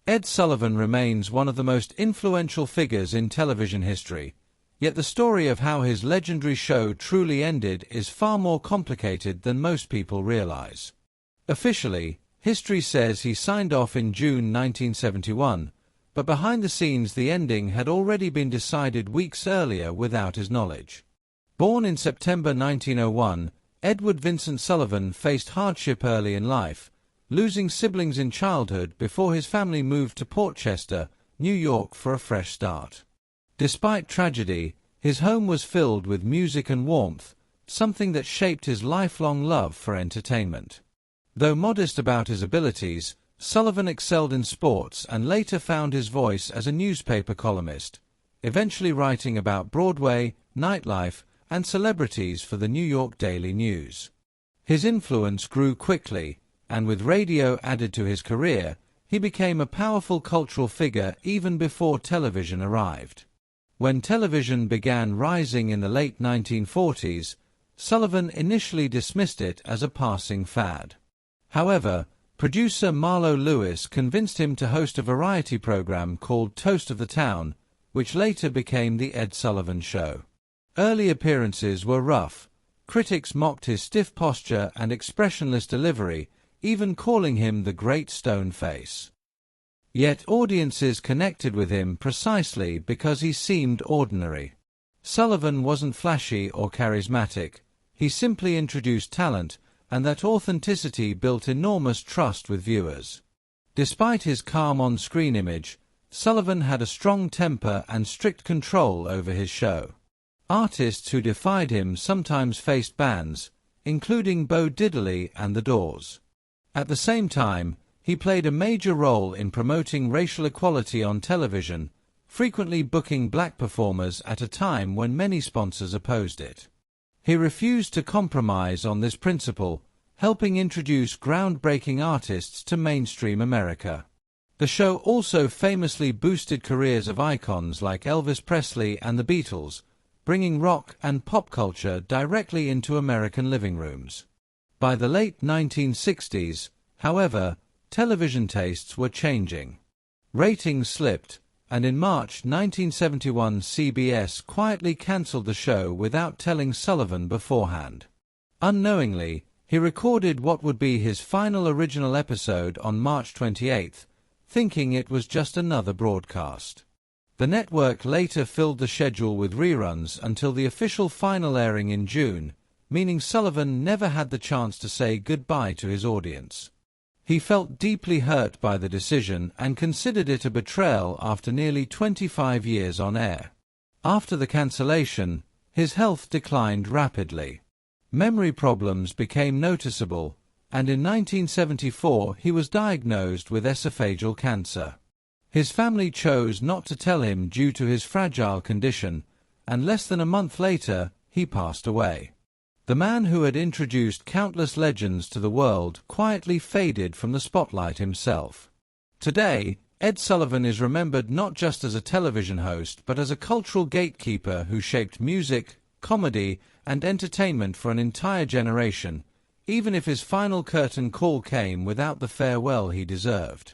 Ed Sullivan remains one of the most influential figures in television history, yet the story of how his legendary show truly ended is far more complicated than most people realize. Officially, history says he signed off in June 1971, but behind the scenes the ending had already been decided weeks earlier without his knowledge. Born in September 1901, Edward Vincent Sullivan faced hardship early in life, losing siblings in childhood before his family moved to Portchester, New York for a fresh start. Despite tragedy, his home was filled with music and warmth, something that shaped his lifelong love for entertainment. Though modest about his abilities, Sullivan excelled in sports and later found his voice as a newspaper columnist, eventually writing about Broadway, nightlife, and celebrities for the New York Daily News. His influence grew quickly, and with radio added to his career, he became a powerful cultural figure even before television arrived. When television began rising in the late 1940s, Sullivan initially dismissed it as a passing fad. However, producer Marlo Lewis convinced him to host a variety program called Toast of the Town, which later became The Ed Sullivan Show. Early appearances were rough. Critics mocked his stiff posture and expressionless delivery, even calling him the Great Stone Face. Yet audiences connected with him precisely because he seemed ordinary. Sullivan wasn't flashy or charismatic. He simply introduced talent, and that authenticity built enormous trust with viewers. Despite his calm on-screen image, Sullivan had a strong temper and strict control over his show. Artists who defied him sometimes faced bans, including Bo Diddley and The Doors. At the same time, he played a major role in promoting racial equality on television, frequently booking black performers at a time when many sponsors opposed it. He refused to compromise on this principle, helping introduce groundbreaking artists to mainstream America. The show also famously boosted careers of icons like Elvis Presley and the Beatles, bringing rock and pop culture directly into American living rooms. By the late 1960s, however, television tastes were changing. Ratings slipped, and in March 1971 CBS quietly cancelled the show without telling Sullivan beforehand. Unknowingly, he recorded what would be his final original episode on March 28, thinking it was just another broadcast. The network later filled the schedule with reruns until the official final airing in June, meaning Sullivan never had the chance to say goodbye to his audience. He felt deeply hurt by the decision and considered it a betrayal after nearly 25 years on air. After the cancellation, his health declined rapidly. Memory problems became noticeable, and in 1974 he was diagnosed with esophageal cancer. His family chose not to tell him due to his fragile condition, and less than a month later, he passed away. The man who had introduced countless legends to the world quietly faded from the spotlight himself. Today, Ed Sullivan is remembered not just as a television host but as a cultural gatekeeper who shaped music, comedy, and entertainment for an entire generation, even if his final curtain call came without the farewell he deserved.